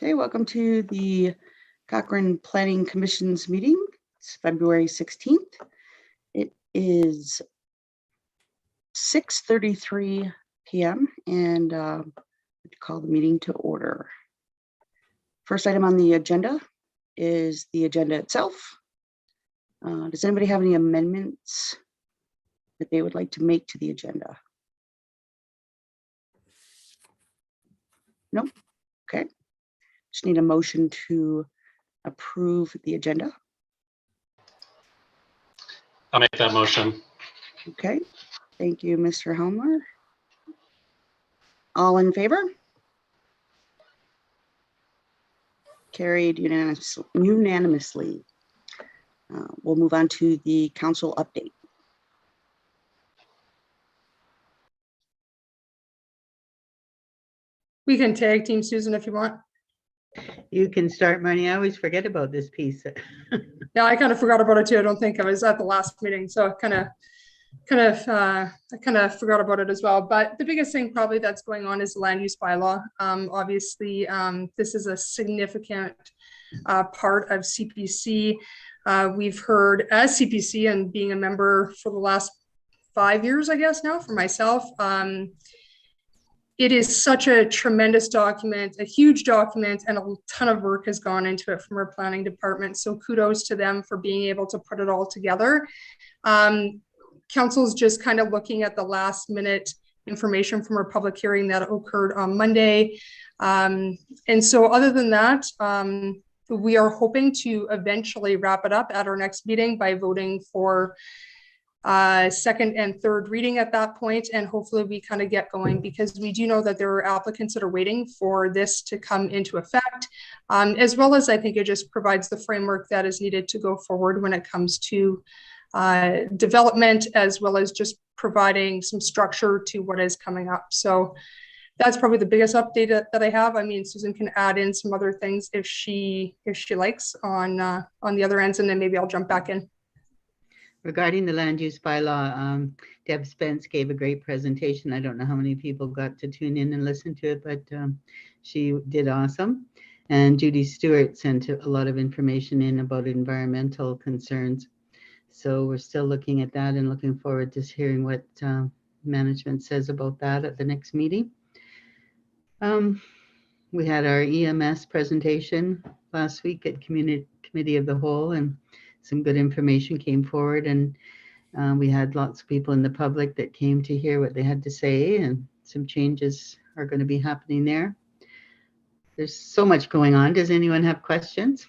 Okay, welcome to the Cochrane Planning Commission's meeting. It's February 16th. It is 6:33 p.m. and call the meeting to order. First item on the agenda is the agenda itself. Does anybody have any amendments that they would like to make to the agenda? No? Okay. Just need a motion to approve the agenda. I'll make that motion. Okay. Thank you, Mr. Helmer. All in favor? Carried unanimously. We'll move on to the council update. We can tag team, Susan, if you want. You can start, Marnie. I always forget about this piece. Yeah, I kind of forgot about it too. I don't think I was at the last meeting, so I kind of forgot about it as well. But the biggest thing probably that's going on is the land use bylaw. Obviously, this is a significant part of CPC. We've heard as CPC and being a member for the last 5 years, I guess now for myself. It is such a tremendous document, a huge document, and a ton of work has gone into it from our planning department. So kudos to them for being able to put it all together. Council's just kind of looking at the last minute information from our public hearing that occurred on Monday. And so other than that, we are hoping to eventually wrap it up at our next meeting by voting for second and third reading at that point, and hopefully we kind of get going, because we do know that there are applicants that are waiting for this to come into effect, as well as I think it just provides the framework that is needed to go forward when it comes to development, as well as just providing some structure to what is coming up. So that's probably the biggest update that I have. I mean, Susan can add in some other things if she likes on the other ends, and then maybe I'll jump back in. Regarding the land use bylaw, Deb Spence gave a great presentation. I don't know how many people got to tune in and listen to it, but she did awesome. And Judy Stewart sent a lot of information in about environmental concerns. So we're still looking at that and looking forward to hearing what management says about that at the next meeting. We had our EMS presentation last week at Committee of the Whole, and some good information came forward, and we had lots of people in the public that came to hear what they had to say, and some changes are going to be happening there. There's so much going on. Does anyone have questions?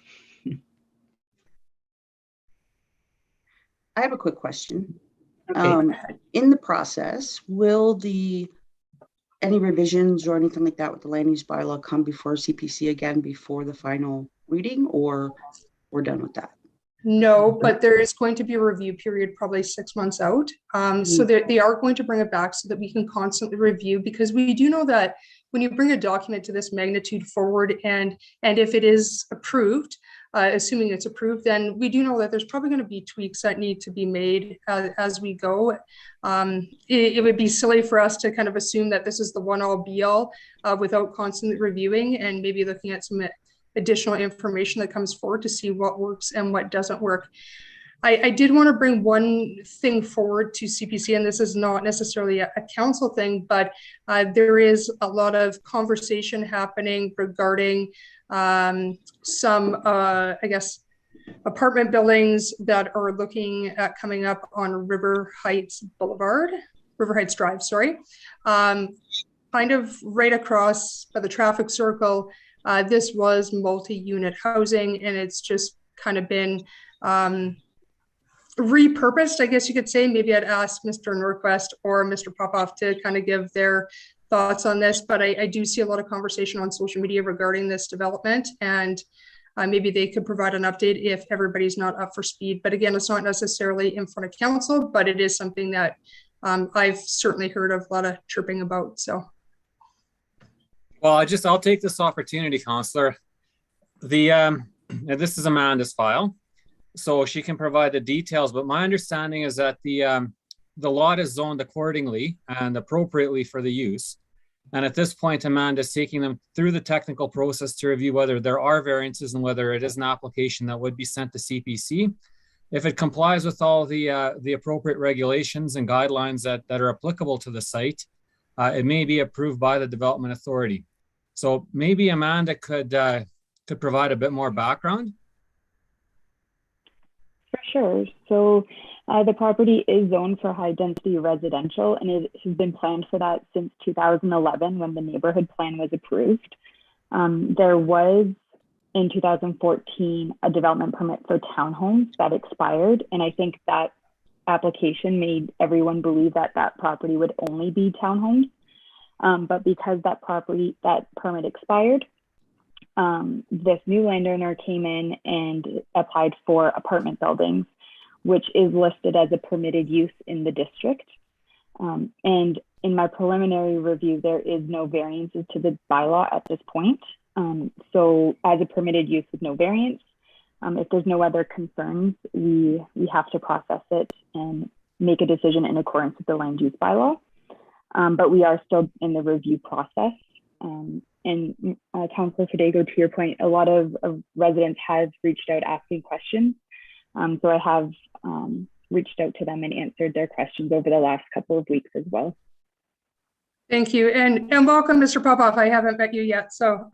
I have a quick question. Okay. In the process, will any revisions or anything like that with the land use bylaw come before CPC again before the final reading, or we're done with that? No, but there is going to be a review period, probably 6 months out. So they are going to bring it back so that we can constantly review, because we do know that when you bring a document to this magnitude forward, and if it is approved, assuming it's approved, then we do know that there's probably going to be tweaks that need to be made as we go. It would be silly for us to kind of assume that this is the one all be all without constantly reviewing and maybe looking at some additional information that comes forward to see what works and what doesn't work. I did want to bring one thing forward to CPC, and this is not necessarily a council thing, but there is a lot of conversation happening regarding some, I guess, apartment buildings that are looking at coming up on River Heights Drive, sorry. Kind of right across by the traffic circle. This was multi-unit housing, and it's just kind of been repurposed, I guess you could say. Maybe I'd ask Mr. Norquist or Mr. Popoff to kind of give their thoughts on this, but I do see a lot of conversation on social media regarding this development, and maybe they could provide an update if everybody's not up for speed. But again, it's not necessarily in front of council, but it is something that I've certainly heard of a lot of chirping about. So. Well, I'll take this opportunity, Councillor. This is Amanda's file, so she can provide the details. But my understanding is that the lot is zoned accordingly and appropriately for the use. And at this point, Amanda is taking them through the technical process to review whether there are variances and whether it is an application that would be sent to CPC. If it complies with all the appropriate regulations and guidelines that are applicable to the site, it may be approved by the Development Authority. So maybe Amanda could provide a bit more background. For sure. So the property is zoned for high density residential, and it has been planned for that since 2011 when the neighborhood plan was approved. There was in 2014 a development permit for townhomes that expired, and I think that application made everyone believe that that property would only be townhomes. But because that permit expired, this new landowner came in and applied for apartment buildings, which is listed as a permitted use in the district. And in my preliminary review, there is no variances to the bylaw at this point. So as a permitted use with no variance, if there's no other concerns, we have to process it and make a decision in accordance with the land use bylaw. But we are still in the review process. And Councillor Fidego, to your point, a lot of residents have reached out asking questions. So I have reached out to them and answered their questions over the last couple of weeks as well. Thank you, and welcome, Mr. Popoff. I haven't met you yet, so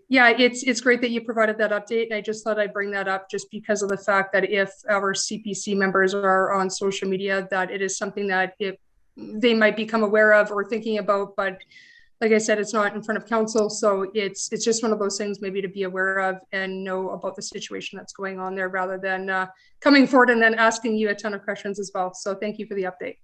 yeah, it's great that you provided that update. And I just thought I'd bring that up just because of the fact that if our CPC members are on social media, that it is something that they might become aware of or thinking about, but like I said, it's not in front of council. So it's just one of those things maybe to be aware of and know about the situation that's going on there rather than coming forward and then asking you a ton of questions as well. So thank you for the update.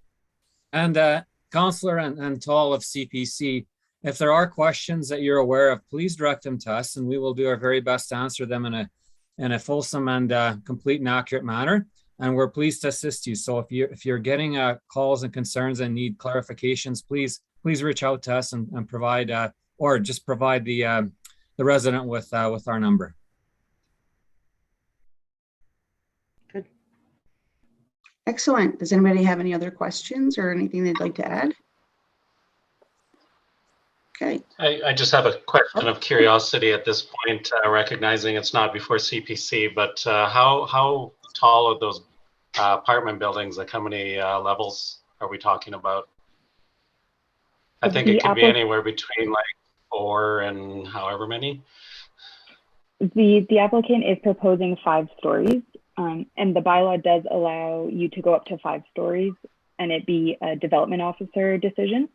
And Councillor and to all of CPC, if there are questions that you're aware of, please direct them to us and we will do our very best to answer them in a fulsome and complete and accurate manner. And we're pleased to assist you. So if you're getting calls and concerns and need clarifications, please reach out to us and provide or just provide the resident with our number. Good. Excellent. Does anybody have any other questions or anything they'd like to add? Okay. I just have a question of curiosity at this point, recognizing it's not before CPC, but how tall are those apartment buildings? Like how many levels are we talking about? I think it could be anywhere between like 4 and however many. The applicant is proposing 5 stories, and the bylaw does allow you to go up to 5 stories and it be a development officer decision.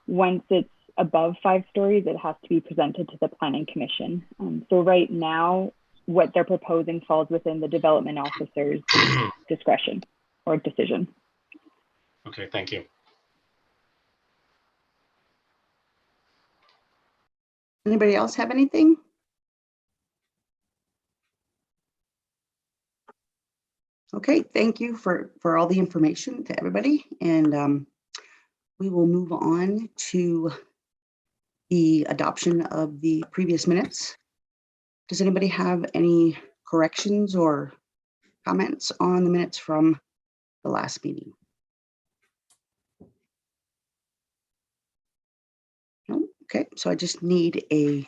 Once it's above 5 stories, it has to be presented to the planning commission. So right now, what they're proposing falls within the development officer's discretion or decision. Okay, thank you. Anybody else have anything? Okay, thank you for all the information to everybody. And we will move on to the adoption of the previous minutes. Does anybody have any corrections or comments on the minutes from the last meeting? No? Okay, so I just need a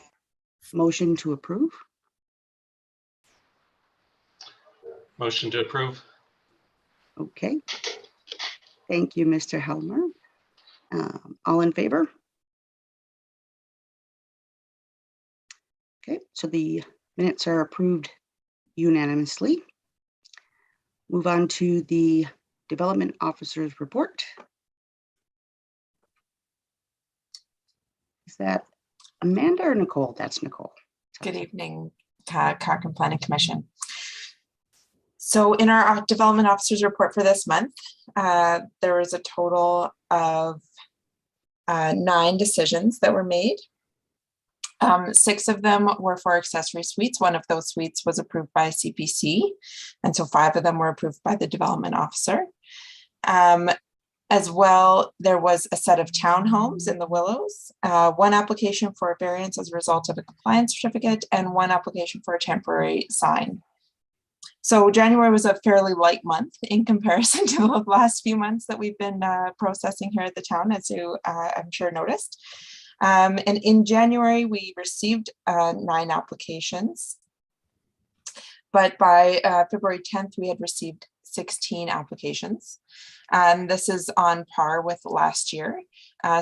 motion to approve. Motion to approve. Okay. Thank you, Mr. Helmer. All in favor? Okay, so the minutes are approved unanimously. Move on to the development officer's report. Is that Amanda or Nicole? That's Nicole. Good evening, Cochrane Planning Commission. So in our development officer's report for this month, there was a total of 9 decisions that were made. 6 of them were for accessory suites. 1 of those suites was approved by CPC, and so 5 of them were approved by the development officer. As well, there was a set of townhomes in the Willows, 1 application for a variance as a result of a compliance certificate, and 1 application for a temporary sign. So January was a fairly light month in comparison to the last few months that we've been processing here at the town, as you I'm sure noticed. And in January, we received 9 applications. But by February 10th, we had received 16 applications. And this is on par with last year.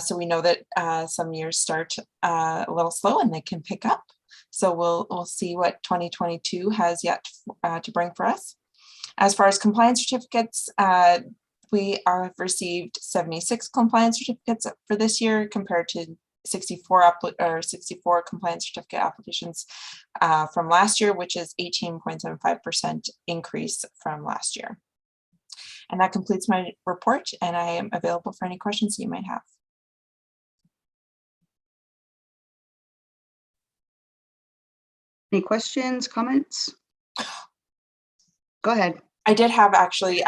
So we know that some years start a little slow and they can pick up. So we'll see what 2022 has yet to bring for us. As far as compliance certificates, we have received 76 compliance certificates for this year compared to 64 compliance certificate applications from last year, which is 18.75% increase from last year. And that completes my report, and I am available for any questions you might have. Any questions, comments? Go ahead. I did have actually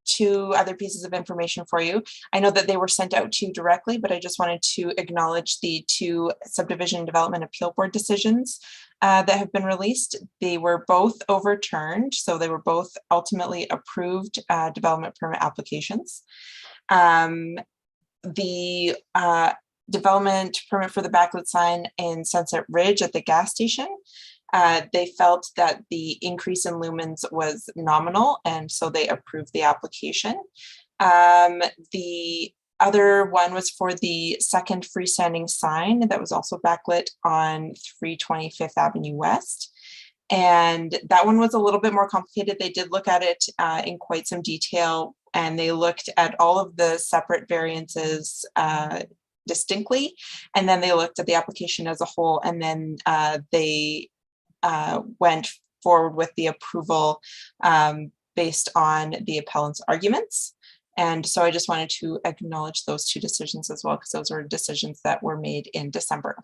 2 other pieces of information for you. I know that they were sent out to you directly, but I just wanted to acknowledge the 2 subdivision development appeal board decisions that have been released. They were both overturned, so they were both ultimately approved development permit applications. The development permit for the backlit sign in Sunset Ridge at the gas station, they felt that the increase in lumens was nominal, and so they approved the application. The other one was for the second freestanding sign that was also backlit on 320 Fifth Avenue West. And that one was a little bit more complicated. They did look at it in quite some detail, and they looked at all of the separate variances distinctly. And then they looked at the application as a whole, and then they went forward with the approval based on the appellant's arguments. And so I just wanted to acknowledge those 2 decisions as well, because those were decisions that were made in December.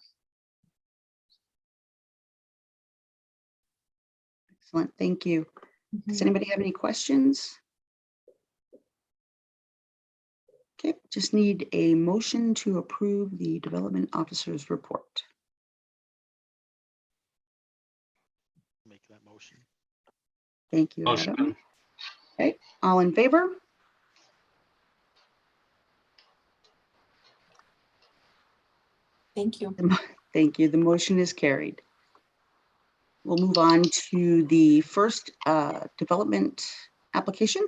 Excellent, thank you. Does anybody have any questions? Okay, just need a motion to approve the development officer's report. Make that motion. Thank you, Motion. Adam. Okay, all in favor? Thank you. Thank you. The motion is carried. We'll move on to the first development application,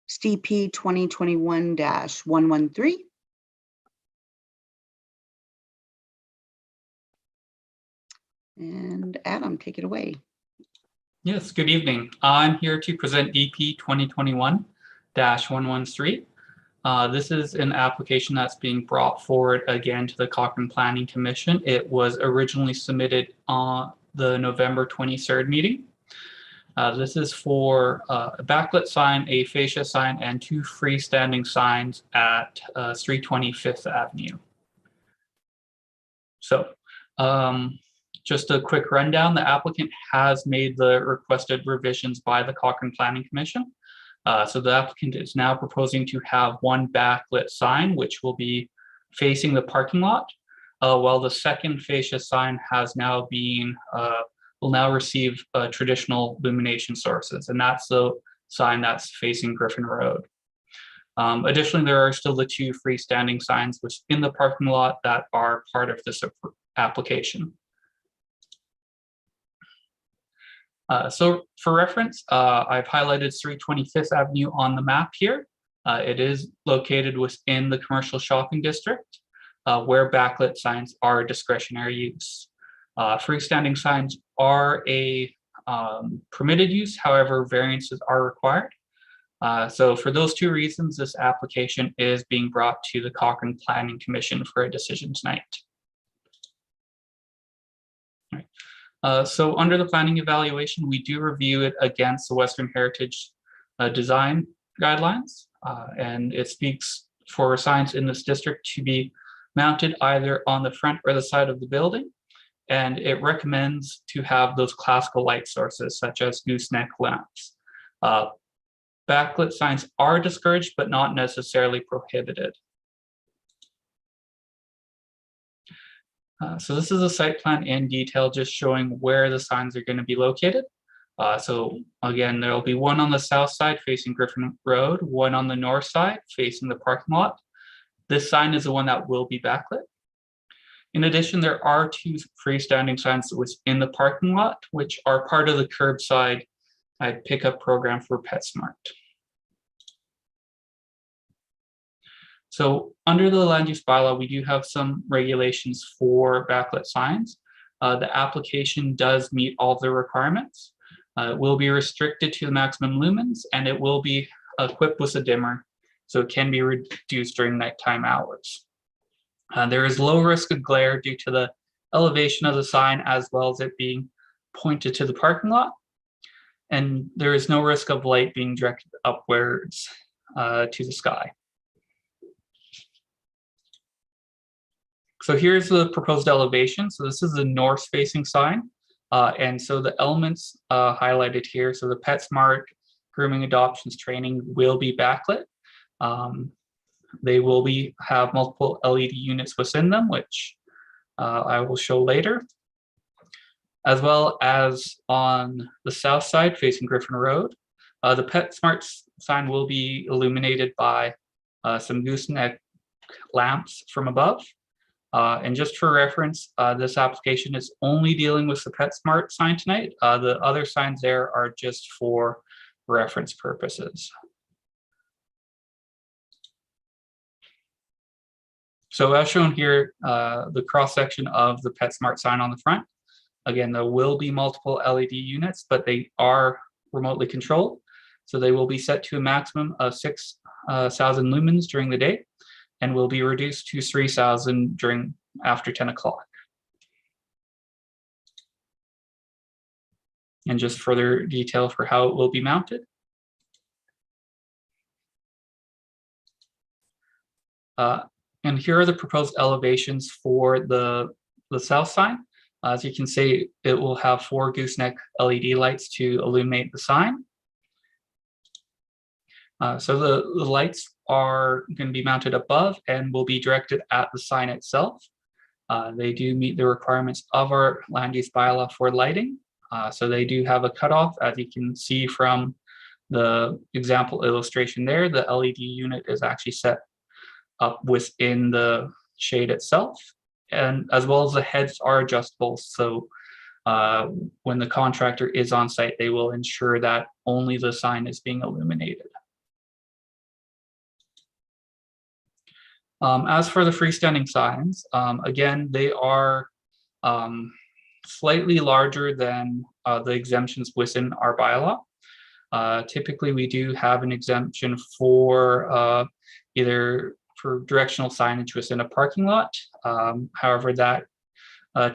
CP 2021-113. And Adam, take it away. Yes, good evening. I'm here to present EP 2021-113. This is an application that's being brought forward again to the Cochrane Planning Commission. It was originally submitted on the November 23rd meeting. This is for a backlit sign, a fascia sign, and 2 freestanding signs at 320 Fifth Avenue. So just a quick rundown, the applicant has made the requested revisions by the Cochrane Planning Commission. So the applicant is now proposing to have 1 backlit sign, which will be facing the parking lot, while the second fascia sign has now been, will now receive traditional illumination sources, and that's the sign that's facing Griffin Road. Additionally, there are still the 2 freestanding signs which in the parking lot that are part of this application. So for reference, I've highlighted 320 Fifth Avenue on the map here. It is located within the commercial shopping district where backlit signs are discretionary use. Freestanding signs are a permitted use, however, variances are required. So for those 2 reasons, this application is being brought to the Cochrane Planning Commission for a decision tonight. So under the planning evaluation, we do review it against the Western Heritage design guidelines, and it speaks for signs in this district to be mounted either on the front or the side of the building, and it recommends to have those classical light sources such as gooseneck lamps. Backlit signs are discouraged but not necessarily prohibited. So this is a site plan in detail, just showing where the signs are going to be located. So again, there'll be one on the south side facing Griffin Road, one on the north side facing the parking lot. This sign is the one that will be backlit. In addition, there are 2 freestanding signs within the parking lot, which are part of the curbside pickup program for PetSmart. So under the land use bylaw, we do have some regulations for backlit signs. The application does meet all the requirements. It will be restricted to the maximum lumens, and it will be equipped with a dimmer, so it can be reduced during nighttime hours. There is low risk of glare due to the elevation of the sign, as well as it being pointed to the parking lot. And there is no risk of light being directed upwards to the sky. So here's the proposed elevation. So this is the north facing sign. And so the elements highlighted here, so the PetSmart, grooming, adoptions, training will be backlit. They will have multiple LED units within them, which I will show later. As well as on the south side facing Griffin Road, the PetSmart sign will be illuminated by some gooseneck lamps from above. And just for reference, this application is only dealing with the PetSmart sign tonight. The other signs there are just for reference purposes. So as shown here, the cross section of the PetSmart sign on the front. Again, there will be multiple LED units, but they are remotely controlled. So they will be set to a maximum of 6,000 lumens during the day, and will be reduced to 3,000 after 10 o'clock. And just further detail for how it will be mounted. And here are the proposed elevations for the south sign. As you can see, it will have 4 gooseneck LED lights to illuminate the sign. So the lights are going to be mounted above and will be directed at the sign itself. They do meet the requirements of our land use bylaw for lighting. So they do have a cutoff, as you can see from the example illustration there. The LED unit is actually set up within the shade itself, and as well as the heads are adjustable. So when the contractor is on site, they will ensure that only the sign is being illuminated. As for the freestanding signs, again, they are slightly larger than the exemptions within our bylaw. Typically, we do have an exemption for either for directional signage within a parking lot. However, that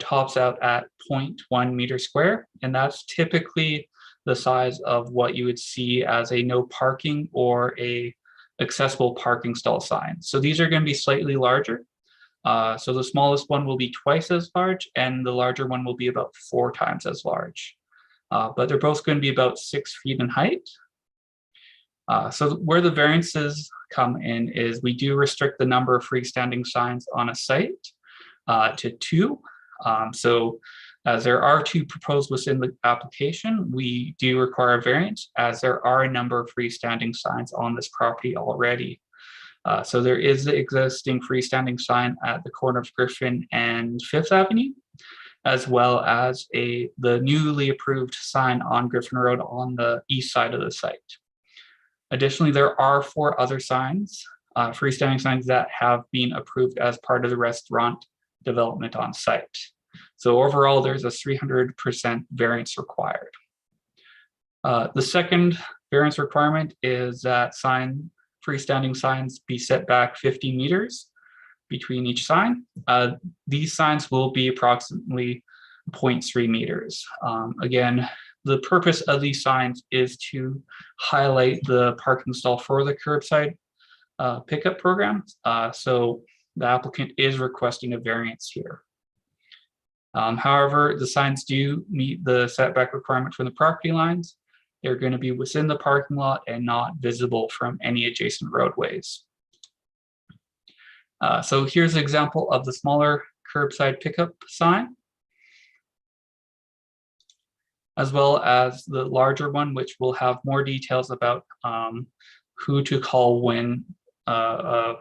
tops out at 0.1 meter square, and that's typically the size of what you would see as a no parking or a accessible parking stall sign. So these are going to be slightly larger. So the smallest one will be twice as large, and the larger one will be about 4 times as large. But they're both going to be about 6 feet in height. So where the variances come in is we do restrict the number of freestanding signs on a site to 2. So as there are 2 proposed within the application, we do require a variance, as there are a number of freestanding signs on this property already. So there is the existing freestanding sign at the corner of Griffin and 5th Avenue, as well as the newly approved sign on Griffin Road on the east side of the site. Additionally, there are 4 other signs, freestanding signs, that have been approved as part of the restaurant development on site. So overall, there's a 300% variance required. The second variance requirement is that freestanding signs be set back 50 meters between each sign. These signs will be approximately 0.3 meters. Again, the purpose of these signs is to highlight the parking stall for the curbside pickup program. So the applicant is requesting a variance here. However, the signs do meet the setback requirement from the property lines. They're going to be within the parking lot and not visible from any adjacent roadways. So here's an example of the smaller curbside pickup sign. as well as the larger one, which will have more details about who to call when a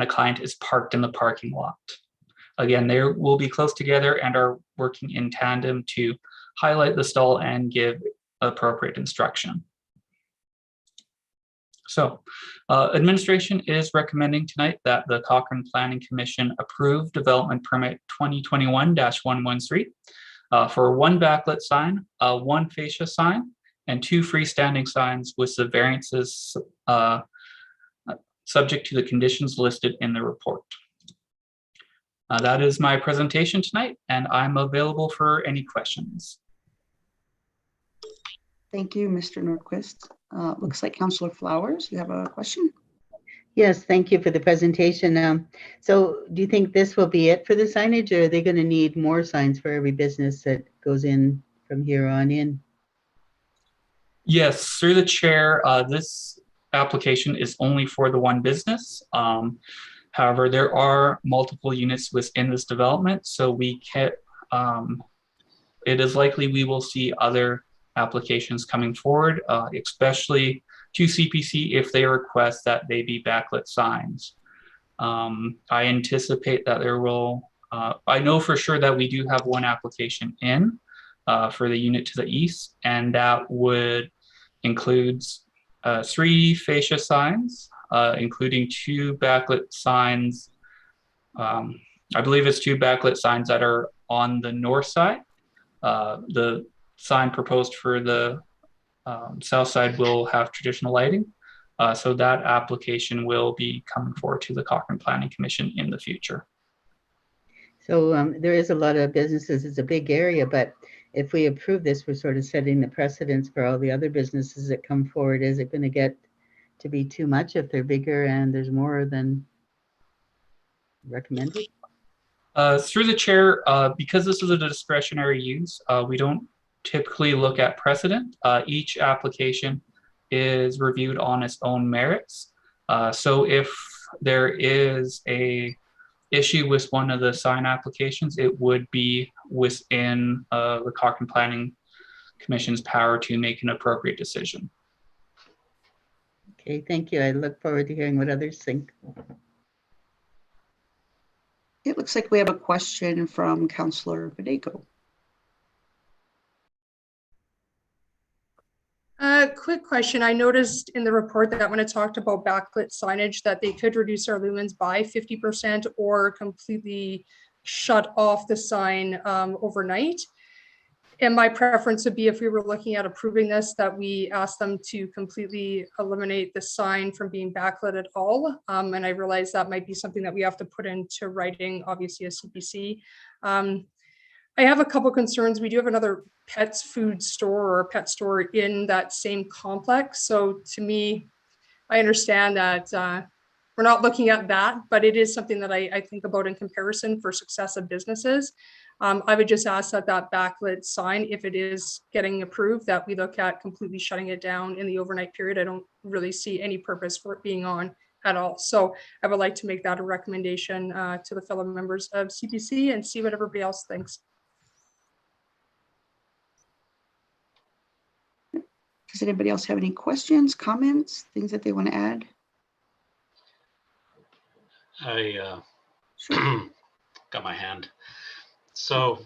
client is parked in the parking lot. Again, they will be close together and are working in tandem to highlight the stall and give appropriate instruction. So administration is recommending tonight that the Cochrane Planning Commission approve development permit 2021-113 for one backlit sign, one fascia sign, and two freestanding signs with the variances subject to the conditions listed in the report. That is my presentation tonight, and I'm available for any questions. Thank you, Mr. Nordquist. Looks like Councillor Flowers, you have a question? Yes, thank you for the presentation. So do you think this will be it for the signage, or are they going to need more signs for every business that goes in from here on in? Yes, through the chair, this application is only for the one business. However, there are multiple units within this development, so we can, it is likely we will see other applications coming forward, especially to CPC if they request that they be backlit signs. I anticipate that there will, I know for sure that we do have one application in for the unit to the east, and that would includes 3 fascia signs, including 2 backlit signs. I believe it's 2 backlit signs that are on the north side. The sign proposed for the south side will have traditional lighting. So that application will be coming forward to the Cochrane Planning Commission in the future. So there is a lot of businesses. It's a big area, but if we approve this, we're sort of setting the precedence for all the other businesses that come forward. Is it going to get to be too much if they're bigger and there's more than recommended? Through the chair, because this is a discretionary use, we don't typically look at precedent. Each application is reviewed on its own merits. So if there is a issue with one of the sign applications, it would be within the Cochrane Planning Commission's power to make an appropriate decision. Okay, thank you. I look forward to hearing what others think. It looks like we have a question from Councillor Badeko. Quick question. I noticed in the report that when it talked about backlit signage that they could reduce our lumens by 50% or completely shut off the sign overnight. And my preference would be, if we were looking at approving this, that we ask them to completely eliminate the sign from being backlit at all. And I realize that might be something that we have to put into writing, obviously, as CPC. I have a couple concerns. We do have another pets food store or pet store in that same complex. So to me, I understand that we're not looking at that, but it is something that I think about in comparison for successive businesses. I would just ask that that backlit sign, if it is getting approved, that we look at completely shutting it down in the overnight period. I don't really see any purpose for it being on at all. So I would like to make that a recommendation to the fellow members of CPC and see what everybody else thinks. Does anybody else have any questions, comments, things that they want to add? I Sure. got my hand. So,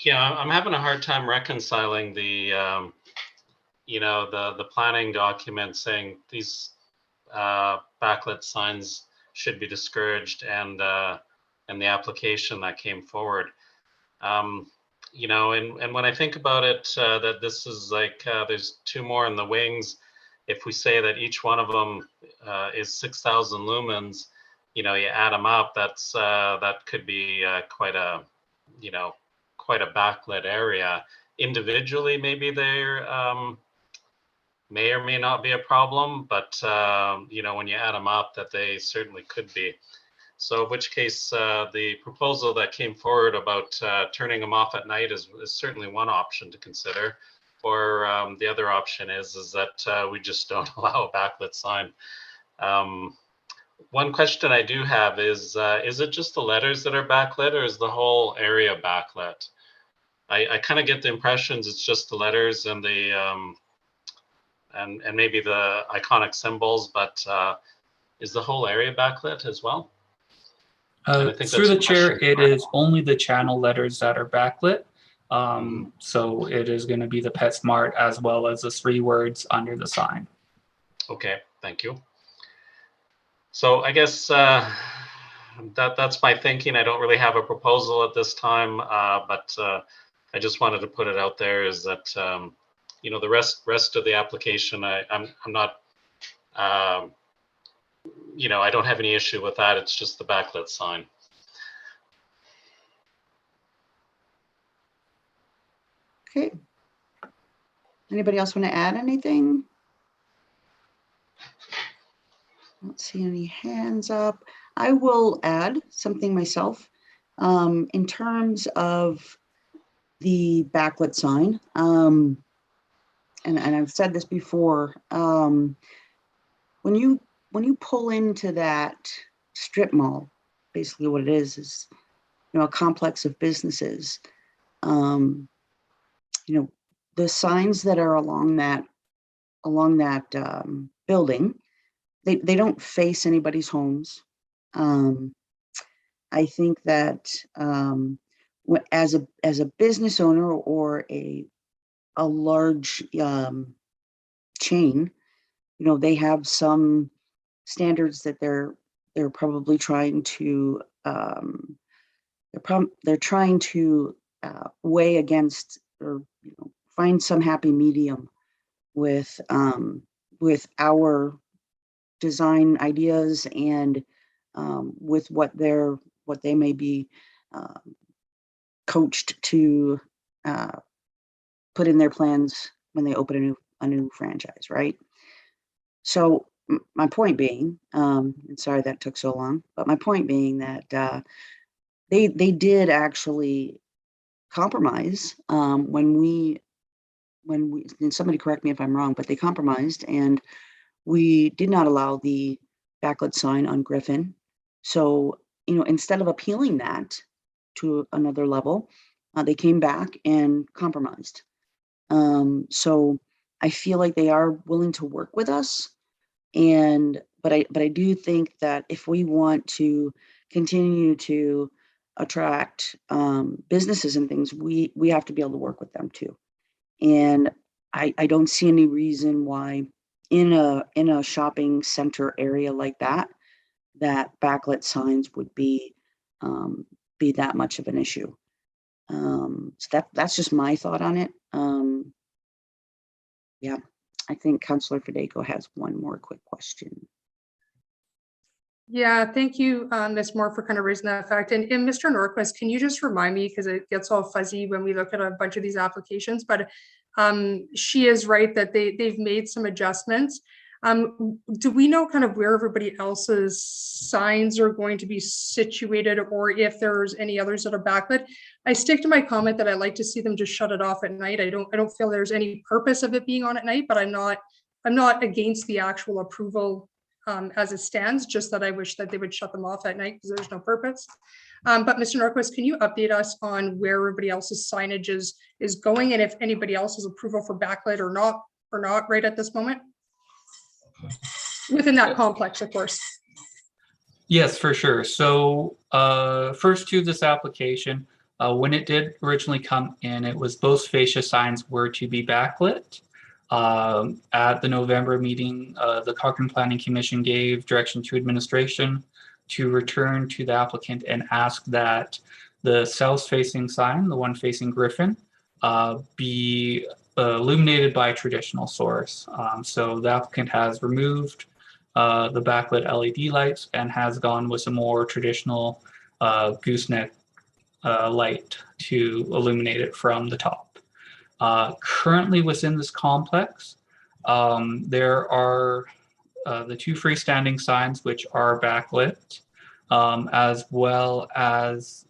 yeah, I'm having a hard time reconciling the, you know, the planning document saying these backlit signs should be discouraged, and the application that came forward. You know, and when I think about it, that this is like there's 2 more in the wings. If we say that each one of them is 6,000 lumens, you know, you add them up, that's that could be quite a, you know, quite a backlit area. Individually, maybe they're may or may not be a problem, but you know, when you add them up, that they certainly could be. So in which case, the proposal that came forward about turning them off at night is certainly one option to consider. Or the other option is that we just don't allow a backlit sign. One question I do have is it just the letters that are backlit, or is the whole area backlit? I kind of get the impressions it's just the letters and the and maybe the iconic symbols, but is the whole area backlit as well? And I think Through the that's a chair, question. it is only the channel letters that are backlit. So it is going to be the PetSmart as well as the 3 words under the sign. Okay, thank you. So I guess that's my thinking. I don't really have a proposal at this time, but I just wanted to put it out there is that you know, the rest of the application, I'm not you know, I don't have any issue with that. It's just the backlit sign. Okay. Anybody else want to add anything? I don't see any hands up. I will add something myself in terms of the backlit sign. And I've said this before. When you pull into that strip mall, basically what it is you know, a complex of businesses. You know, the signs that are along that building, they don't face anybody's homes. I think that as a business owner or a large chain, you know, they have some standards that they're probably trying to they're trying to weigh against, or you know, find some happy medium with our design ideas and with what they may be coached to put in their plans when they open a new franchise, right? So my point being, and sorry that took so long, but my point being that they did actually compromise when and somebody correct me if I'm wrong, but they compromised and we did not allow the backlit sign on Griffin. So, you know, instead of appealing that to another level, they came back and compromised. So I feel like they are willing to work with us. But I do think that if we want to continue to attract businesses and things, we have to be able to work with them too. And I don't see any reason why in a shopping center area like that backlit signs would be that much of an issue. So that's just my thought on it. Yeah, I think Councillor Fideko has one more quick question. Yeah, thank you, Ms. Moore, for kind of raising that fact. And Mr. Norquist, can you just remind me, because it gets all fuzzy when we look at a bunch of these applications, but she is right that they've made some adjustments. Do we know kind of where everybody else's signs are going to be situated, or if there's any others that are backlit? I stick to my comment that I like to see them just shut it off at night. I don't feel there's any purpose of it being on at night, but I'm not against the actual approval as it stands, just that I wish that they would shut them off at night because there's no purpose. But Mr. Norquist, can you update us on where everybody else's signage is going, and if anybody else's approval for backlit or not right at this moment? Within that complex, of course. Yes, for sure. So first to this application, when it did originally come in, it was both fascia signs were to be backlit. At the November meeting, the Cochrane Planning Commission gave direction to administration to return to the applicant and ask that the south-facing sign, the one facing Griffin, be illuminated by a traditional source. So the applicant has removed the backlit LED lights and has gone with a more traditional gooseneck light to illuminate it from the top. Currently within this complex, there are the 2 freestanding signs which are backlit, as well as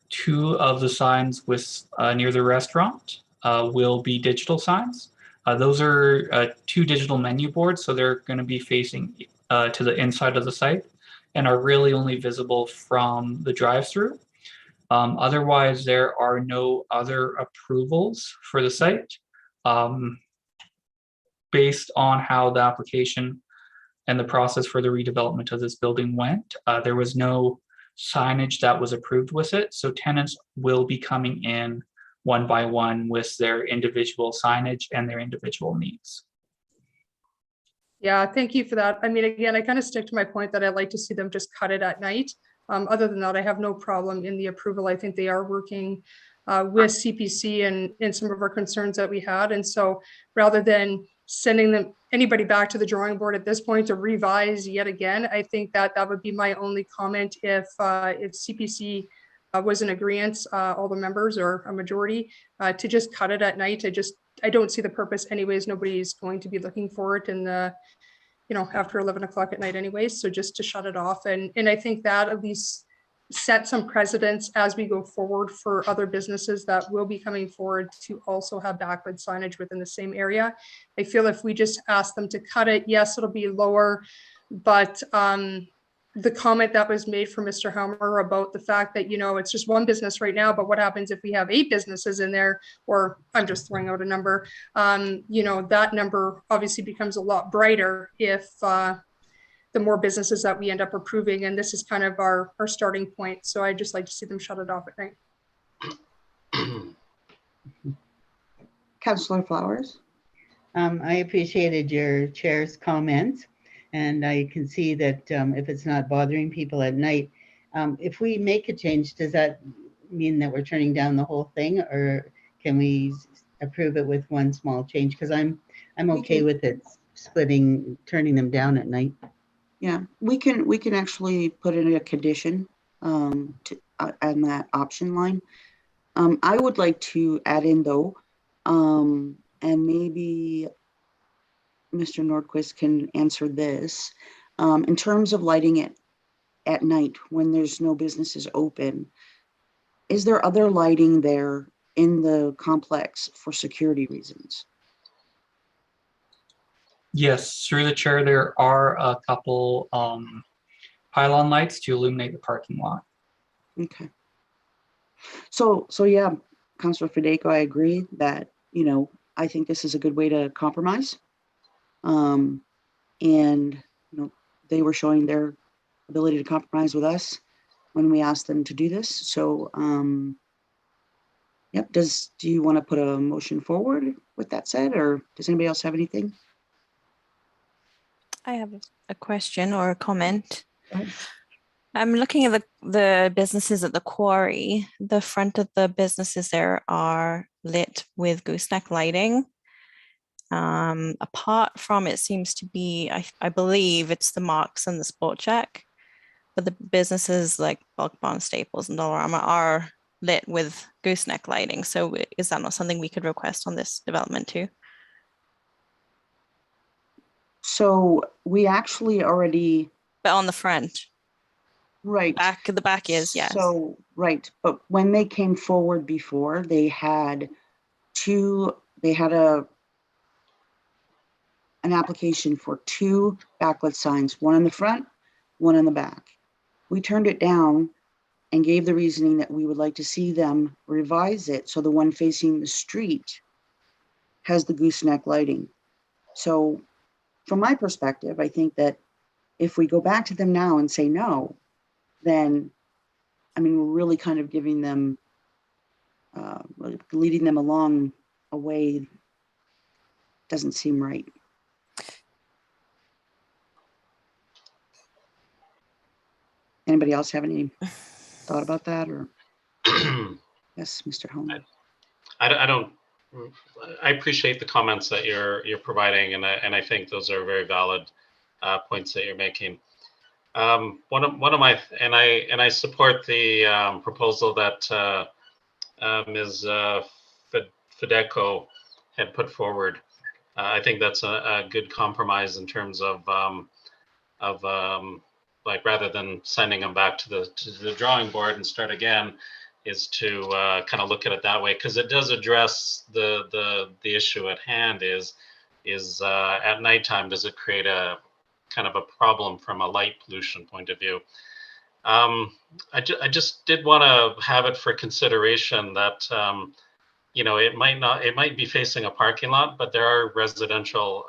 2 of the signs with near the restaurant will be digital signs. Those are 2 digital menu boards, so they're going to be facing to the inside of the site and are really only visible from the drive-through. Otherwise, there are no other approvals for the site. Based on how the application and the process for the redevelopment of this building went, there was no signage that was approved with it. So tenants will be coming in one by one with their individual signage and their individual needs. Yeah, thank you for that. I mean, again, I kind of stick to my point that I'd like to see them just cut it at night. Other than that, I have no problem in the approval. I think they are working with CPC and some of our concerns that we had. And so rather than sending anybody back to the drawing board at this point to revise yet again, I think that that would be my only comment if CPC was in agreement, all the members or a majority, to just cut it at night. I don't see the purpose anyways. Nobody's going to be looking for it in the, after 11 o'clock at night anyways. So just to shut it off. And I think that at least set some precedents as we go forward for other businesses that will be coming forward to also have backlit signage within the same area. I feel if we just ask them to cut it, yes, it'll be lower, but the comment that was made from Mr. Helmer about the fact that, it's just one business right now, but what happens if we have 8 businesses in there, or I'm just throwing out a number, that number obviously becomes a lot brighter if the more businesses that we end up approving, and this is kind of our starting point. So I just like to see them shut it off at night. Councillor Flowers. I appreciated your chair's comments, and I can see that if it's not bothering people at night, if we make a change, does that mean that we're turning down the whole thing, or can we approve it with one small change? Because I'm okay with it turning them down at night. Yeah, we can actually put in a condition on that option line. I would like to add in though, and maybe Mr. Nordquist can answer this. In terms of lighting it at night when there's no businesses open, is there other lighting there in the complex for security reasons? Yes, through the chair, there are a couple pylon lights to illuminate the parking lot. Okay. So yeah, Councillor Fideko, I agree that, I think this is a good way to compromise. And, they were showing their ability to compromise with us when we asked them to do this. So, yep. Do you want to put a motion forward with that said, or does anybody else have anything? I have a question or a comment. Go ahead. I'm looking at the businesses at the quarry. The front of the businesses there are lit with gooseneck lighting. Apart from it seems to be, I believe it's the Marks and the Sport Check, but the businesses like Bulk Barn, Staples, and Dollarama are lit with gooseneck lighting. So is that not something we could request on this development too? So we actually already. But on the front. Right. The back is, yes. So, right. But when they came forward before, they had an application for 2 backlit signs, one on the front, one on the back. We turned it down and gave the reasoning that we would like to see them revise it so the one facing the street has the gooseneck lighting. So from my perspective, I think that if we go back to them now and say no, then, we're really kind of giving them, leading them along a way doesn't seem right. Anybody else have any thought about that, or? Yes, Mr. Helmer. I appreciate the comments that you're providing, and I think those are very valid points that you're making. One of my and I support the proposal that Ms. Fideko had put forward. I think that's a good compromise in terms of like, rather than sending them back to the drawing board and start again, is to kind of look at it that way, because it does address the issue at hand. Is at nighttime, does it create a kind of a problem from a light pollution point of view? I just did want to have it for consideration that, it might be facing a parking lot, but there are residential,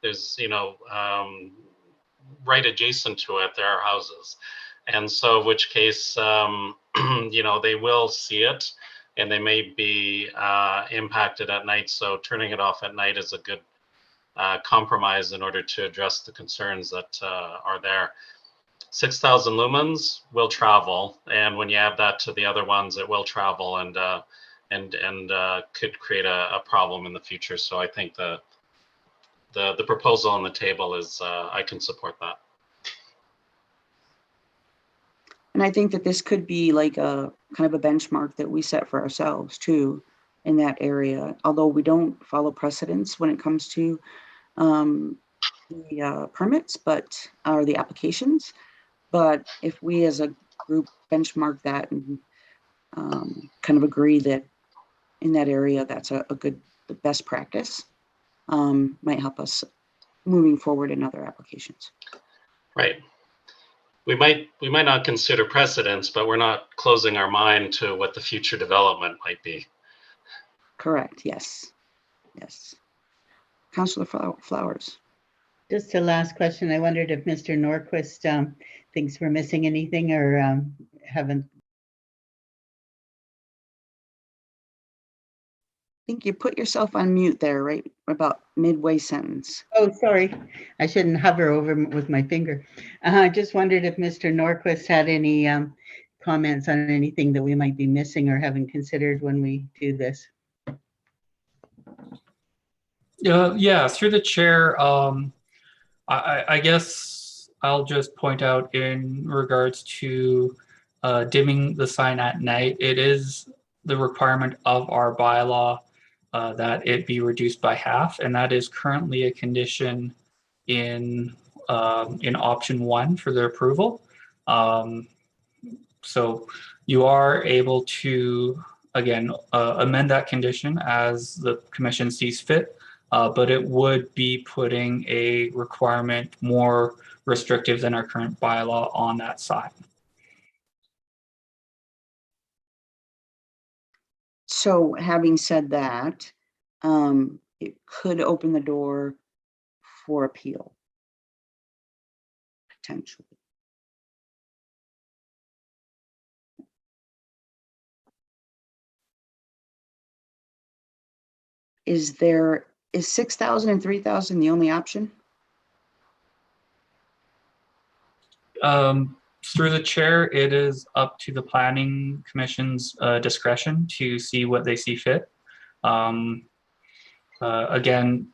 there's, right adjacent to it, there are houses. And so, which case, they will see it and they may be impacted at night. So turning it off at night is a good compromise in order to address the concerns that are there. 6,000 lumens will travel, and when you add that to the other ones, it will travel and could create a problem in the future. So I think the proposal on the table is I can support that. And I think that this could be like a kind of a benchmark that we set for ourselves too in that area. Although we don't follow precedents when it comes to the permits, or the applications. But if we as a group benchmark that and kind of agree that in that area, that's a good, the best practice, might help us moving forward in other applications. Right. We might not consider precedents, but we're not closing our mind to what the future development might be. Correct. Yes. Yes. Councillor Flowers. Just a last question. I wondered if Mr. Norquist thinks we're missing anything or haven't. I think you put yourself on mute there, right about midway sentence. Oh, sorry. I shouldn't hover over with my finger. I just wondered if Mr. Norquist had any comments on anything that we might be missing or haven't considered when we do this. Yeah, through the chair, I guess I'll just point out in regards to dimming the sign at night, it is the requirement of our bylaw that it be reduced by half, and that is currently a condition in option 1 for the approval. So you are able to, again, amend that condition as the commission sees fit, but it would be putting a requirement more restrictive than our current bylaw on that side. So having said that, it could open the door for appeal, potentially. Is 6,000 and 3,000 the only option? Through the chair, it is up to the planning commission's discretion to see what they see fit. Again,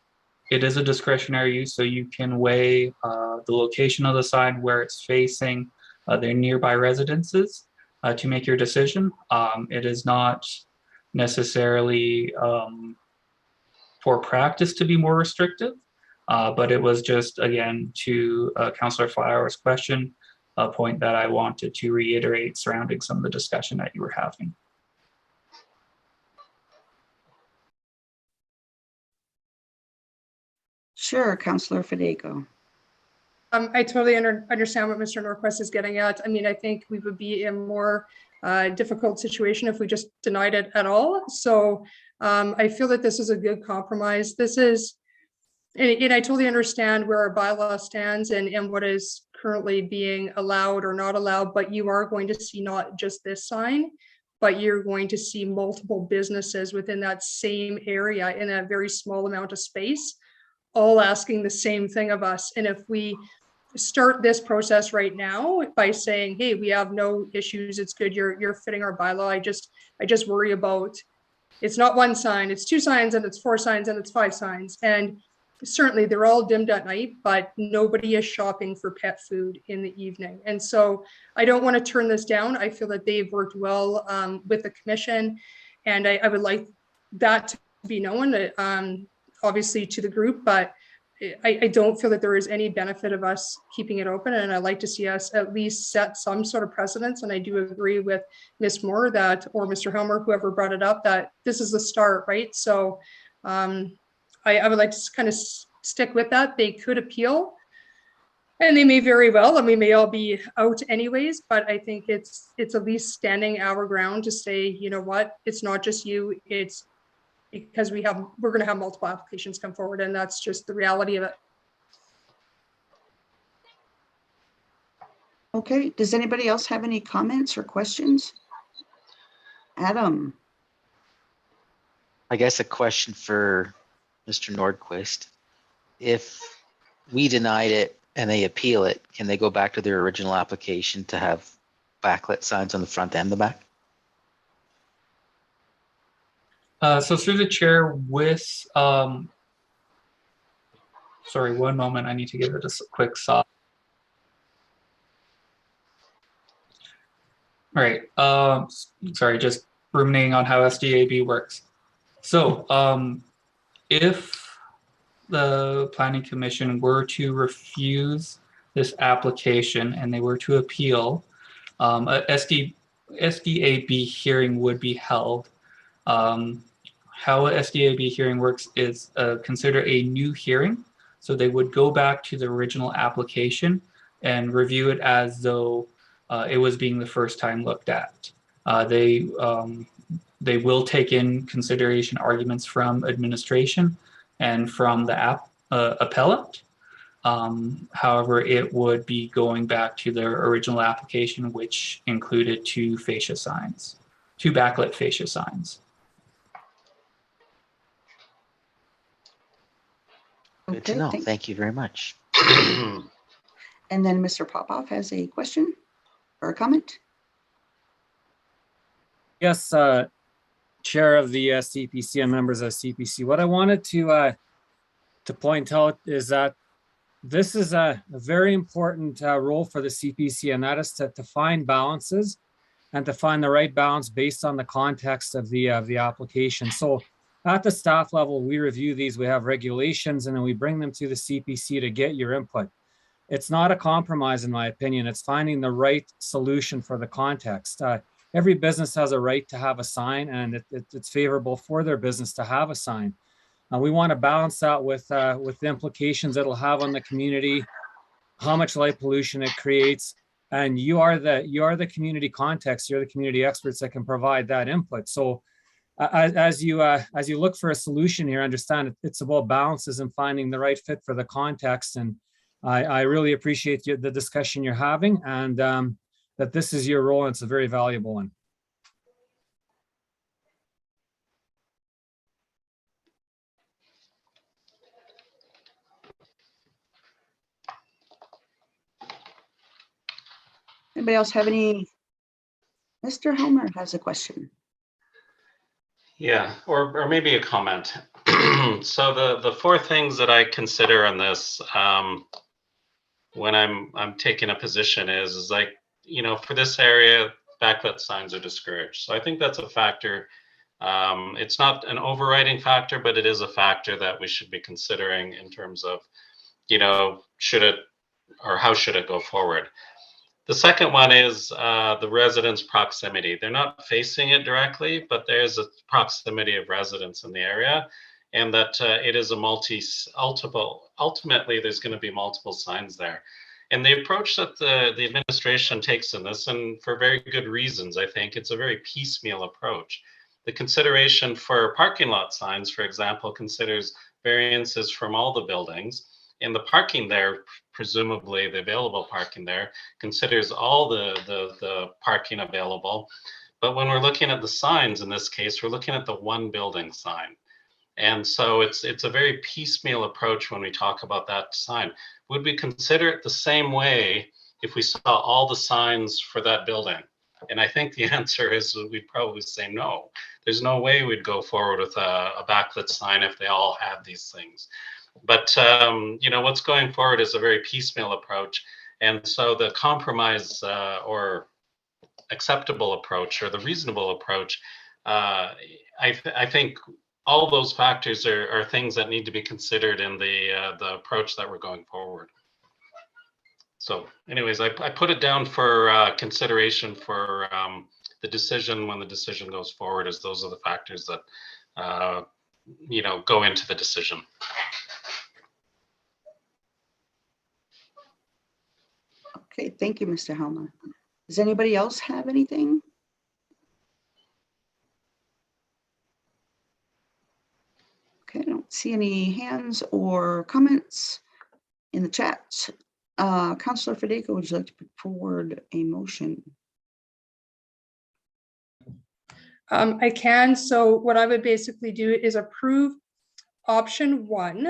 it is a discretionary use, so you can weigh the location of the sign, where it's facing, their nearby residences to make your decision. It is not necessarily for practice to be more restrictive, but it was just, again, to Councillor Flowers' question, a point that I wanted to reiterate surrounding some of the discussion that you were having. Sure, Councillor Fideko. I totally understand what Mr. Norquist is getting at. I mean, I think we would be in a more difficult situation if we just denied it at all. So I feel that this is a good compromise. This is, and I totally understand where our bylaw stands and what is currently being allowed or not allowed, but you are going to see not just this sign, but you're going to see multiple businesses within that same area in a very small amount of space, all asking the same thing of us. And if we start this process right now by saying, hey, we have no issues, it's good, you're fitting our bylaw, I just worry about, it's not one sign, it's 2 signs, and it's 4 signs, and it's 5 signs. And certainly they're all dimmed at night, but nobody is shopping for pet food in the evening. And so I don't want to turn this down. I feel that they've worked well with the commission, and I would like that to be known, obviously to the group, but I don't feel that there is any benefit of us keeping it open, and I'd like to see us at least set some sort of precedence. And I do agree with Ms. Moore that, or Mr. Helmer, whoever brought it up, that this is the start, right? So I would like to kind of stick with that. They could appeal, And they may very well, and we may all be out anyways, but I think it's at least standing our ground to say, you know what, it's not just you, it's because we're going to have multiple applications come forward, and that's just the reality of it. Okay, does anybody else have any comments or questions? Adam? I guess a question for Mr. Nordquist. If we denied it and they appeal it, can they go back to their original application to have backlit signs on the front and the back? So through the chair with, sorry, one moment, I need to give it a quick thought. All right, sorry, just ruminating on how SDAB works. So if the Planning Commission were to refuse this application and they were to appeal, a SDAB hearing would be held. How a SDAB hearing works is consider a new hearing. So they would go back to the original application and review it as though it was being the first time looked at. They will take in consideration arguments from administration and from the appellant. However, it would be going back to their original application, which included two backlit fascia signs. Good to Okay, know. Thank you very much. And then Mr. Popoff has a question or a comment? Yes, Chair of the CPC and members of CPC. What I wanted to point out is that this is a very important role for the CPC, and that is to find balances and to find the right balance based on the context of the application. So at the staff level, we review these, we have regulations, and then we bring them to the CPC to get your input. It's not a compromise, in my opinion. It's finding the right solution for the context. Every business has a right to have a sign, and it's favorable for their business to have a sign. We want to balance that with the implications it'll have on the community, how much light pollution it creates, and you are the community context. You're the community experts that can provide that input. So, as you look for a solution here, understand it's about balances and finding the right fit for the context. And I really appreciate the discussion you're having, and that this is your role, and it's a very valuable one. Anybody else have any? Mr. Helmer has a question. Yeah, or maybe a comment. So the four things that I consider on this when I'm taking a position is like, you know, for this area, backlit signs are discouraged. So I think that's a factor. It's not an overriding factor, but it is a factor that we should be considering in terms of, you know, should it or how should it go forward. The second one is the residents' proximity. They're not facing it directly, but there's a proximity of residents in the area, and that it is ultimately there's going to be multiple signs there. And the approach that the administration takes in this, and for very good reasons, I think it's a very piecemeal approach. The consideration for parking lot signs, for example, considers variances from all the buildings. And the parking there, presumably the available parking there, considers all the parking available. But when we're looking at the signs in this case, we're looking at the one building sign. And so it's a very piecemeal approach when we talk about that sign. Would we consider it the same way if we saw all the signs for that building? And I think the answer is we'd probably say no. There's no way we'd go forward with a backlit sign if they all have these things. But, you know, what's going forward is a very piecemeal approach. And so the compromise or acceptable approach or the reasonable approach, I think all those factors are things that need to be considered in the approach that we're going forward. So anyways, I put it down for consideration for the decision when the decision goes forward, as those are the factors that, you know, go into the decision. Okay, thank you, Mr. Helmer. Does anybody else have anything? Okay, I don't see any hands or comments in the chat. Councillor Federico, would you like to put forward a motion? I can. So what I would basically do is approve option 1.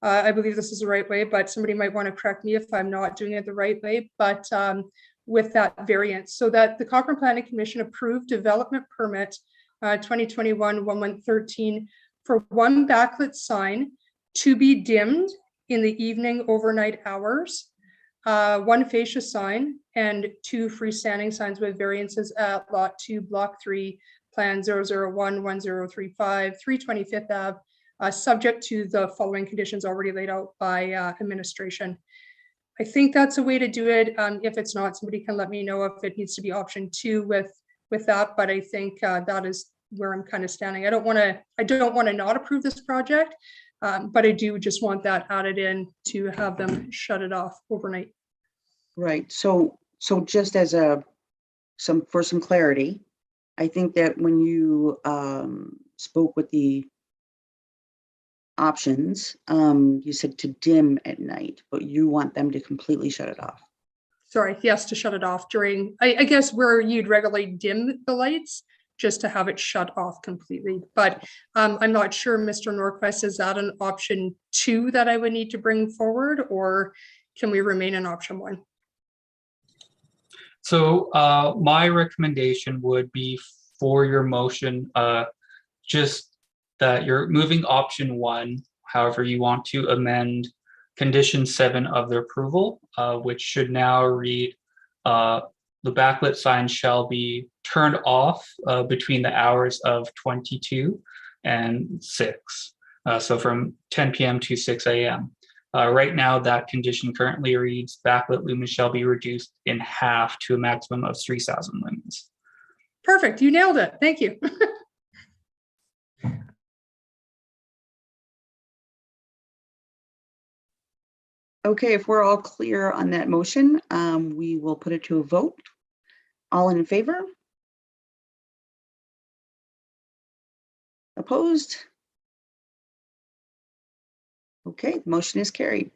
I believe this is the right way, but somebody might want to correct me if I'm not doing it the right way, but with that variance, so that the Cochrane Planning Commission approved development permit 2021-1113 for one backlit sign to be dimmed in the evening overnight hours, one fascia sign, and 2 freestanding signs with variances at Lot 2, Block 3, Plan 001-1035, 325th Ave, subject to the following conditions already laid out by administration. I think that's a way to do it. If it's not, somebody can let me know if it needs to be option 2 with that, but I think that is where I'm kind of standing. I don't want to not approve this project, but I do just want that added in to have them shut it off overnight. Right. So just as for some clarity, I think that when you spoke with the options, you said to dim at night, but you want them to completely shut it off. Sorry, yes, to shut it off during, I guess where you'd regularly dim the lights, just to have it shut off completely. But I'm not sure, Mr. Norquist, is that an option 2 that I would need to bring forward, or can we remain in option 1? So my recommendation would be for your motion, just that you're moving option 1, however you want to amend condition 7 of the approval, which should now read, the backlit sign shall be turned off between the hours of 22 and 6. So from 10 p.m. to 6 a.m. Right now, that condition currently reads backlit lumens shall be reduced in half to a maximum of 3,000 lumens. Perfect, you nailed it. Thank you. Okay, if we're all clear on that motion, we will put it to a vote. All in favor? Opposed? Okay, the motion is carried.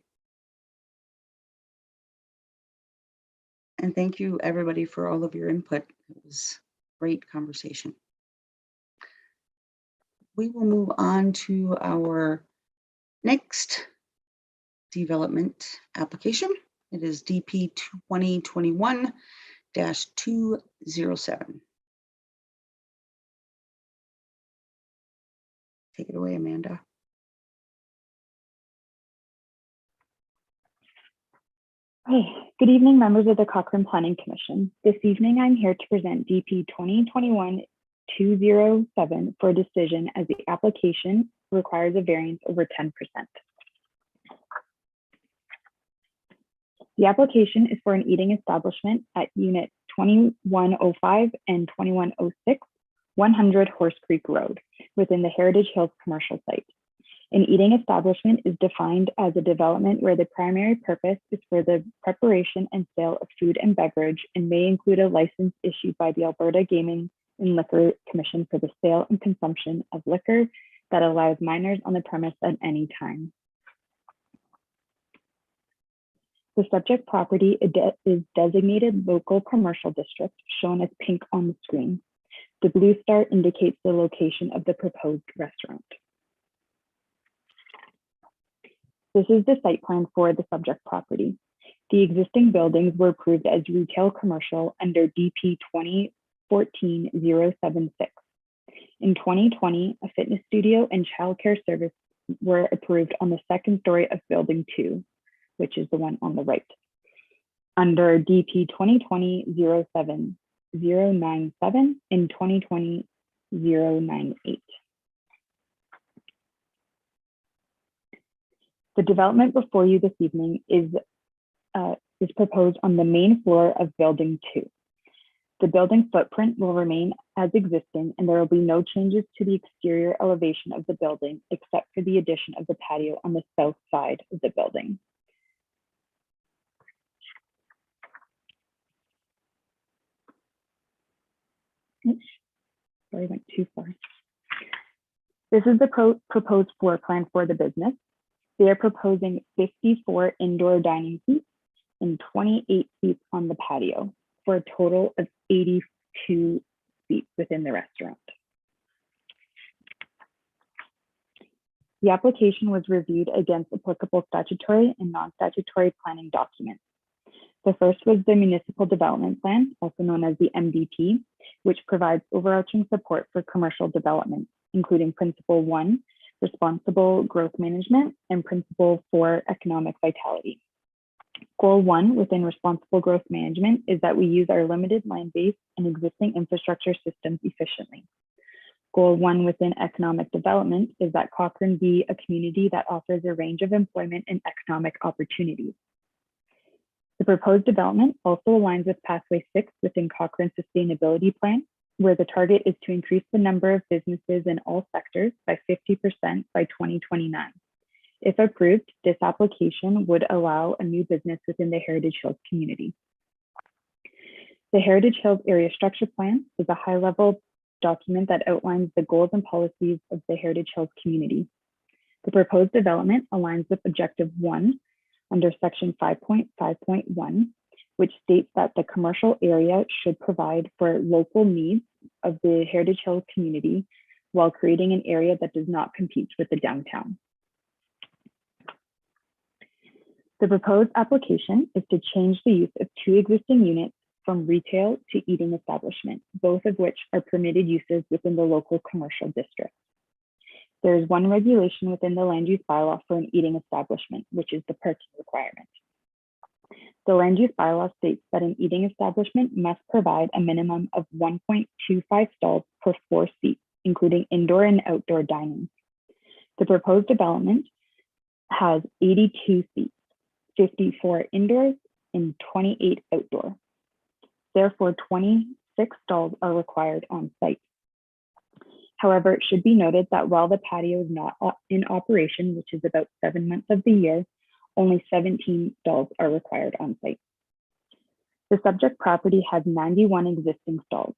And thank you, everybody, for all of your input. It was a great conversation. We will move on to our next development application. It is DP 2021-207. Take it away, Amanda. Hi, good evening, members of the Cochrane Planning Commission. This evening, I'm here to present DP 2021-207 for a decision as the application requires a variance over 10%. The application is for an eating establishment at Unit 2105 and 2106, 100 Horse Creek Road, within the Heritage Hills commercial site. An eating establishment is defined as a development where the primary purpose is for the preparation and sale of food and beverage, and may include a license issued by the Alberta Gaming and Liquor Commission for the sale and consumption of liquor that allows minors on the premise at any time. The subject property is designated local commercial district, shown as pink on the screen. The blue star indicates the location of the proposed restaurant. This is the site plan for the subject property. The existing buildings were approved as retail commercial under DP 2014-076. In 2020, a fitness studio and childcare service were approved on the second story of building 2, which is the one on the right, under DP 2020-097 and 2020-098. The development before you this evening is proposed on the main floor of building 2. The building footprint will remain as existing, and there will be no changes to the exterior elevation of the building except for the addition of the patio on the south side of the building. sorry, went too far. This is the proposed floor plan for the business. They are proposing 54 indoor dining seats and 28 seats on the patio for a total of 82 seats within the restaurant. The application was reviewed against applicable statutory and non-statutory planning documents. The first was the Municipal Development Plan, also known as the MDP, which provides overarching support for commercial development, including Principle 1, Responsible Growth Management, and Principle 4, Economic Vitality. Goal 1 within Responsible Growth Management is that we use our limited land base and existing infrastructure systems efficiently. Goal 1 within Economic Development is that Cochrane be a community that offers a range of employment and economic opportunities. The proposed development also aligns with Pathway 6 within Cochrane's Sustainability Plan, where the target is to increase the number of businesses in all sectors by 50% by 2029. If approved, this application would allow a new business within the Heritage Hills community. The Heritage Hills Area Structure Plan is a high-level document that outlines the goals and policies of the Heritage Hills community. The proposed development aligns with Objective 1 under Section 5.5.1, which states that the commercial area should provide for local needs of the Heritage Hills community while creating an area that does not compete with the downtown. The proposed application is to change the use of 2 existing units from retail to eating establishment, both of which are permitted uses within the local commercial district. There is 1 regulation within the land use bylaw for an eating establishment, which is the parking requirement. The land use bylaw states that an eating establishment must provide a minimum of 1.25 stalls per 4 seats, including indoor and outdoor dining. The proposed development has 82 seats, 54 indoors and 28 outdoor. Therefore, 26 stalls are required on site. However, it should be noted that while the patio is not in operation, which is about 7 months of the year, only 17 stalls are required on site. The subject property has 91 existing stalls.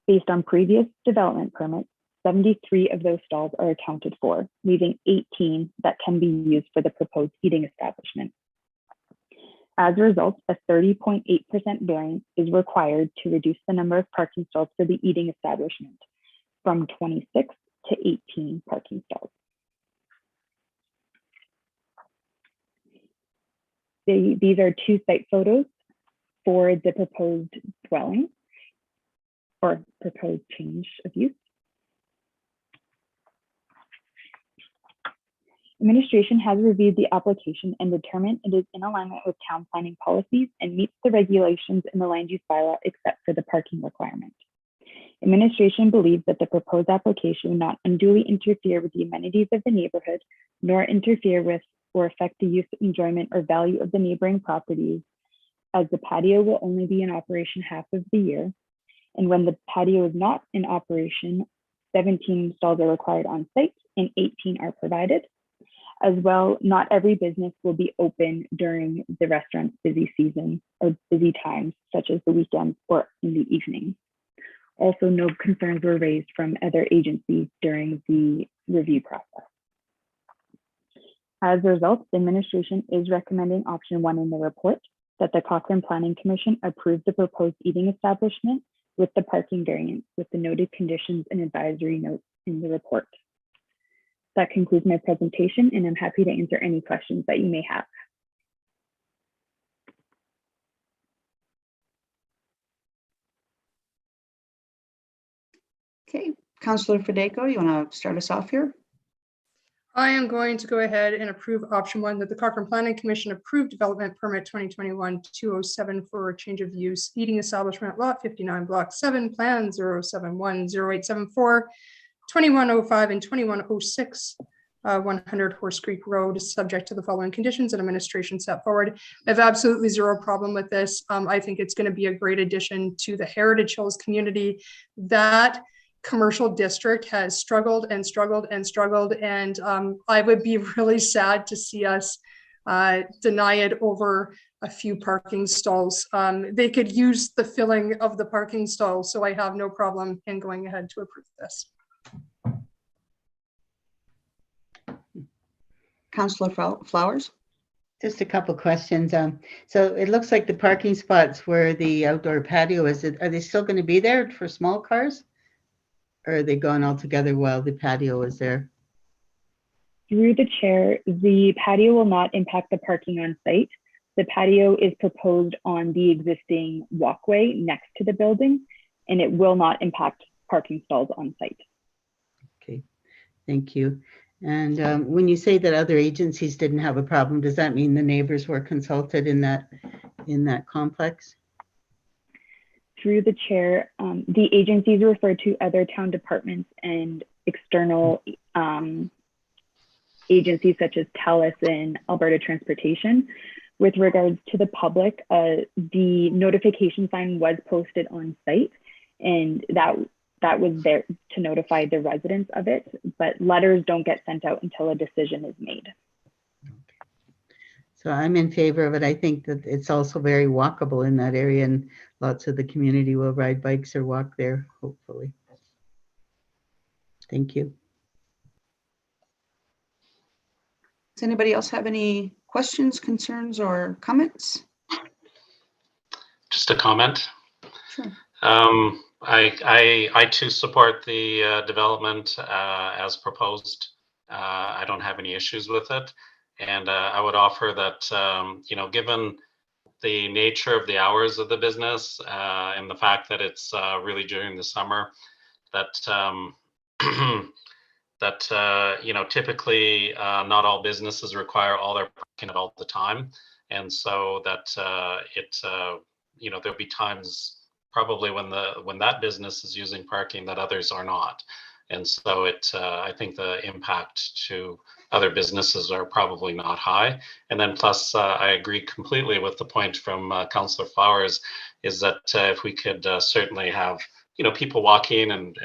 Based on previous development permits, 73 of those stalls are accounted for, leaving 18 that can be used for the proposed eating establishment. As a result, a 30.8% variance is required to reduce the number of parking stalls for the eating establishment from 26 to 18 parking stalls. These are 2 site photos for the proposed dwelling or proposed change of use. Administration has reviewed the application and determined it is in alignment with town planning policies and meets the regulations in the land use bylaw except for the parking requirement. Administration believes that the proposed application will not unduly interfere with the amenities of the neighborhood, nor interfere with or affect the use, enjoyment, or value of the neighboring properties, as the patio will only be in operation half of the year. And when the patio is not in operation, 17 stalls are required on site and 18 are provided. As well, not every business will be open during the restaurant's busy season or busy times, such as the weekends or in the evening. Also, no concerns were raised from other agencies during the review process. As a result, the administration is recommending option 1 in the report, that the Cochrane Planning Commission approve the proposed eating establishment with the parking variance with the noted conditions and advisory notes in the report. That concludes my presentation, and I'm happy to answer any questions that you may have. Okay, Councillor Federico, you want to start us off here? I am going to go ahead and approve option 1 that the Cochrane Planning Commission approved development permit 2021-207 for a change of use, eating establishment lot 59, block 7, plan 071-0874, 2105 and 2106, 100 Horse Creek Road, subject to the following conditions and administration set forward. I have absolutely 0 problem with this. I think it's going to be a great addition to the Heritage Hills community. That commercial district has struggled and struggled and struggled, and I would be really sad to see us deny it over a few parking stalls. They could use the filling of the parking stalls, so I have no problem in going ahead to approve this. Councillor Flowers? Just a couple questions. So it looks like the parking spots where the outdoor patio is, are they still going to be there for small cars? Or are they gone altogether while the patio is there? Through the chair, the patio will not impact the parking on site. The patio is proposed on the existing walkway next to the building, and it will not impact parking stalls on site. Okay, thank you. And when you say that other agencies didn't have a problem, does that mean the neighbors were consulted in that complex? Through the chair, the agencies refer to other town departments and external agencies such as TELUS and Alberta Transportation. With regards to the public, the notification sign was posted on site, and that was there to notify the residents of it, but letters don't get sent out until a decision is made. So I'm in favor of it. I think that it's also very walkable in that area, and lots of the community will ride bikes or walk there, hopefully. Thank you. Does anybody else have any questions, concerns, or comments? Just a comment. Sure. I too support the development as proposed. I don't have any issues with it. And I would offer that, you know, given the nature of the hours of the business and the fact that it's really during the summer, that you know, typically not all businesses require all their parking at all the time, and so that you know, there'll be times probably when that business is using parking that others are not, and so I think the impact to other businesses are probably not high. And then plus, I agree completely with the point from Councillor Flowers, is that if we could certainly have, you know, people walking and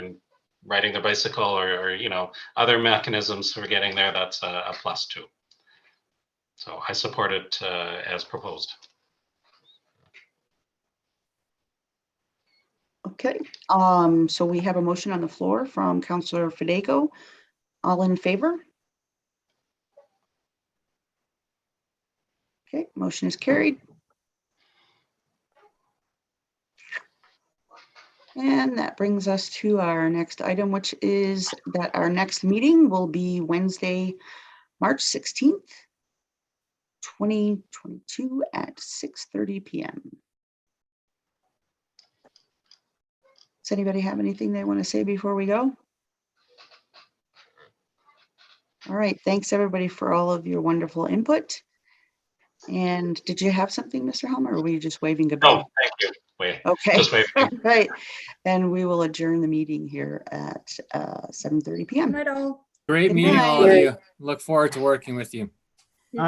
riding their bicycle or you know, other mechanisms for getting there, that's a plus too. So I support it as proposed. Okay, so we have a motion on the floor from Councillor Fideko. All in favor? Okay, motion is carried. And that brings us to our next item, which is that our next meeting will be Wednesday, March 16th, 2022 at 6:30 p.m. Does anybody have anything they want to say before we go? All right, thanks everybody for all of your wonderful input. And did you have something, Mr. Helmer, or were you just waving goodbye? Oh, thank you. Wait, okay, just waving. Right. And we will adjourn the meeting here at 7:30 p.m. Good night, all. Great Good meeting, all of night. you. Look forward to working with you. You too.